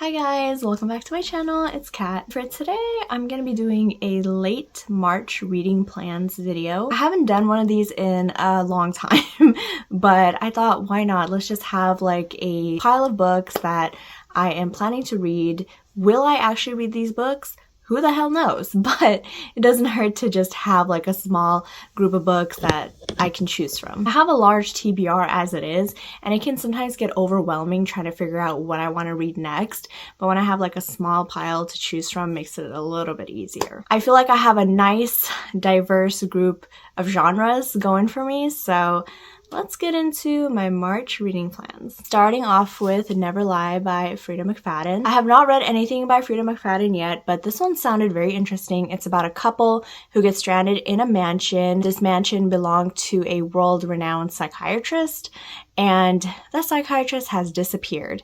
Hi guys, welcome back to my channel. It's Kat. For today, I'm gonna be doing a late March reading plans video. I haven't done one of these in a long time, but I thought, why not? Let's just have like a pile of books that I am planning to read. Will I actually read these books? Who the hell knows? But it doesn't hurt to just have like a small group of books that I can choose from. I have a large TBR as it is, and it can sometimes get overwhelming trying to figure out what I want to read next, but when I have like a small pile to choose from, makes it a little bit easier. I feel like I have a nice, diverse group of genres going for me, so let's get into my March reading plans. Starting off with Never Lie by Freida McFadden. I have not read anything by Freida McFadden yet, but this one sounded very interesting. It's about a couple who get stranded in a mansion. This mansion belonged to a world-renowned psychiatrist, and the psychiatrist has disappeared.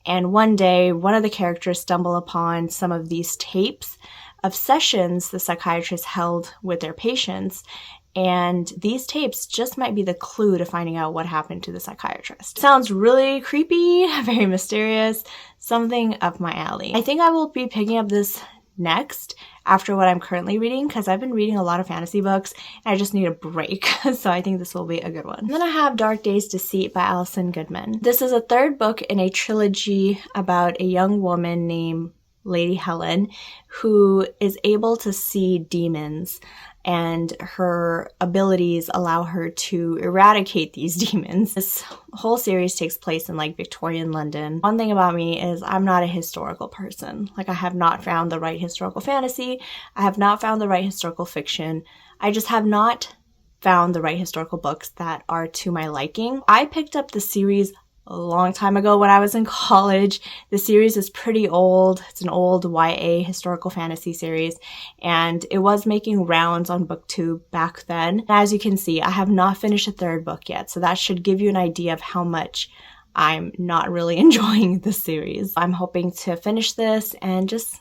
And one day, one of the characters stumble upon some of these tapes of sessions the psychiatrist held with their patients, and these tapes just might be the clue to finding out what happened to the psychiatrist. Sounds really creepy, very mysterious, something up my alley. I think I will be picking up this next after what I'm currently reading, because I've been reading a lot of fantasy books and I just need a break. So I think this will be a good one. And then I have Dark Days Deceit by Alison Goodman. This is a third book in a trilogy about a young woman named Lady Helen who is able to see demons, and her abilities allow her to eradicate these demons. This whole series takes place in like Victorian London. One thing about me is I'm not a historical person. Like, I have not found the right historical fantasy. I have not found the right historical fiction. I just have not found the right historical books that are to my liking. I picked up the series a long time ago when I was in college. The series is pretty old. It's an old YA historical fantasy series, and it was making rounds on BookTube back then. As you can see, I have not finished the third book yet, so that should give you an idea of how much I'm not really enjoying the series. I'm hoping to finish this and just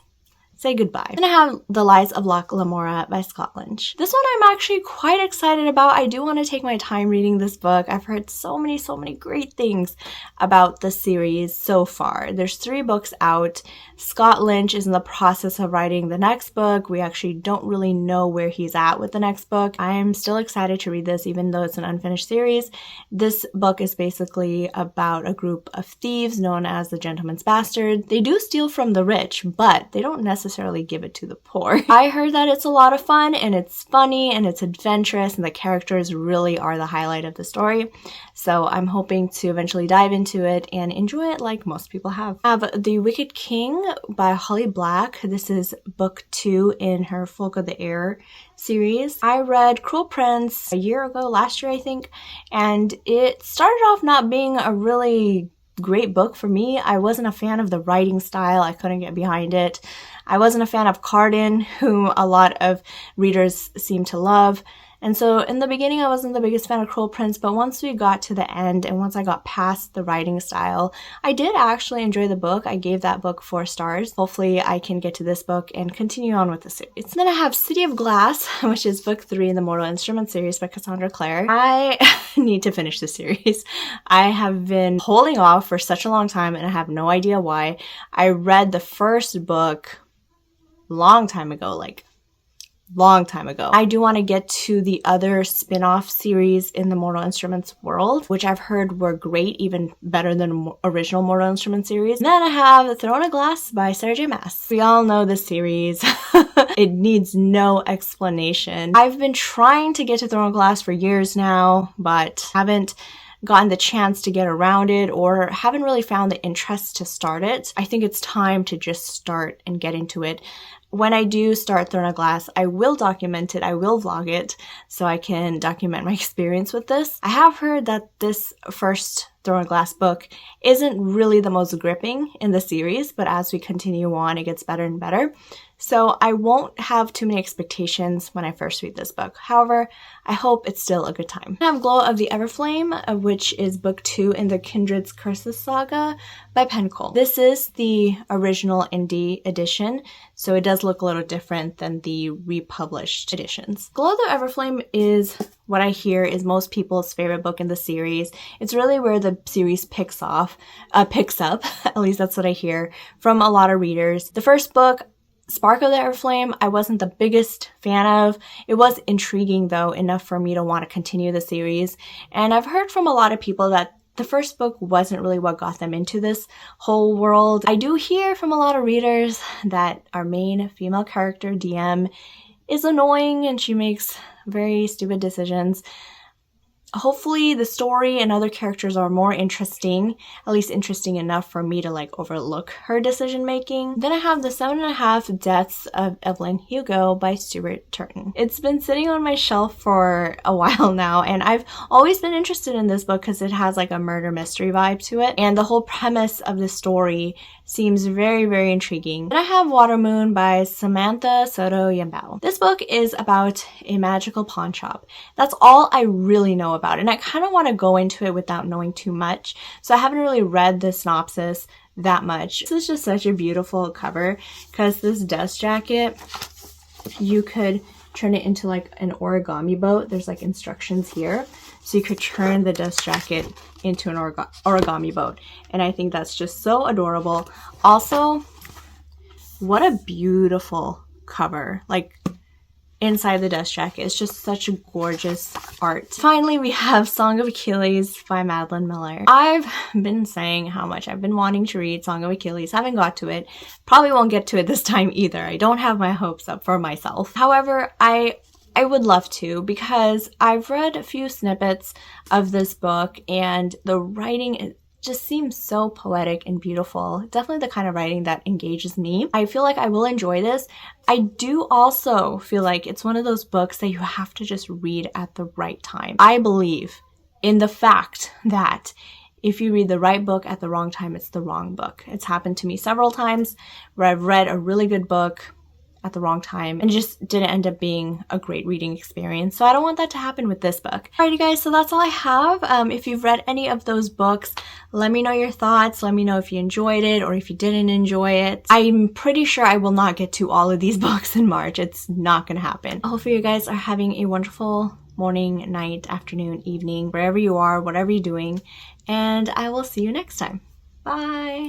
say goodbye. Then I have The Lies of Locke Lamora by Scott Lynch. This one I'm actually quite excited about. I do want to take my time reading this book. I've heard so many great things about the series so far. There's 3 books out. Scott Lynch is in the process of writing the next book. We actually don't really know where he's at with the next book. I'm still excited to read this even though it's an unfinished series. This book is basically about a group of thieves known as the Gentleman's Bastard. They do steal from the rich, but they don't necessarily give it to the poor. I heard that it's a lot of fun and it's funny and it's adventurous and the characters really are the highlight of the story. So I'm hoping to eventually dive into it and enjoy it like most people have. I have The Wicked King by Holly Black. This is book 2 in her Folk of the Air series. I read Cruel Prince a year ago, last year I think, and it started off not being a really great book for me. I wasn't a fan of the writing style. I couldn't get behind it. I wasn't a fan of Cardan, whom a lot of readers seem to love. And so in the beginning, I wasn't the biggest fan of Cruel Prince, but once we got to the end and once I got past the writing style, I did actually enjoy the book. I gave that book 4 stars. Hopefully I can get to this book and continue on with the series. And then I have City of Glass, which is book 3 in the Mortal Instruments series by Cassandra Clare. I need to finish this series. I have been holding off for such a long time and I have no idea why. I read the first book long time ago. I do want to get to the other spin-off series in the Mortal Instruments world, which I've heard were great, even better than the original Mortal Instruments series. And then I have The Throne of Glass by Sarah J. Maas. We all know this series. It needs no explanation. I've been trying to get to Throne of Glass for years now, but haven't gotten the chance to get around it or haven't really found the interest to start it. I think it's time to just start and get into it. When I do start Throne of Glass, I will document it, I will vlog it, so I can document my experience with this. I have heard that this first Throne of Glass book isn't really the most gripping in the series, but as we continue on, it gets better and better. so I won't have too many expectations when I first read this book. However, I hope it's still a good time. I have Glow of the Everflame, which is book 2 in the Kindred's Curses saga by Pencil. This is the original indie edition, so it does look a little different than the republished editions. Glow of the Everflame is what I hear is most people's favorite book in the series. It's really where the series picks up, at least that's what I hear from a lot of readers. The first book, Spark of the Everflame, I wasn't the biggest fan of. It was intriguing though, enough for me to want to continue the series. And I've heard from a lot of people that the first book wasn't really what got them into this whole world. I do hear from a lot of readers that our main female character, DM, is annoying and she makes very stupid decisions. Hopefully the story and other characters are more interesting, at least interesting enough for me to like overlook her decision making. Then I have The 7.5 Deaths of Evelyn Hugo by Stuart Turton. It's been sitting on my shelf for a while now, and I've always been interested in this book because it has like a murder mystery vibe to it, and the whole premise of the story seems very, very intriguing. Then I have Water Moon by Samantha Soto Yambao. This book is about a magical pawn shop. That's all I really know about it, and I kind of want to go into it without knowing too much, so I haven't really read the synopsis that much. This is just such a beautiful cover because this dust jacket, you could turn it into like an origami boat. There's like instructions here, so you could turn the dust jacket into an origami boat, and I think that's just so adorable. Also, what a beautiful cover. Like, inside the dust jacket, it's just such a gorgeous art. Finally, we have Song of Achilles by Madeline Miller. I've been saying how much I've been wanting to read Song of Achilles, haven't got to it, probably won't get to it this time either. I don't have my hopes up for myself. However, I would love to, because I've read a few snippets of this book and the writing just seems so poetic and beautiful. Definitely the kind of writing that engages me. I feel like I will enjoy this. I do also feel like it's one of those books that you have to just read at the right time. I believe in the fact that if you read the right book at the wrong time, it's the wrong book. It's happened to me several times where I've read a really good book at the wrong time and just didn't end up being a great reading experience. So I don't want that to happen with this book. Alrighty guys, so that's all I have. If you've read any of those books, let me know your thoughts. Let me know if you enjoyed it or if you didn't enjoy it. I'm pretty sure I will not get to all of these books in March. It's not gonna happen. Hopefully you guys are having a wonderful morning, night, afternoon, evening, wherever you are, whatever you're doing, and I will see you next time. Bye!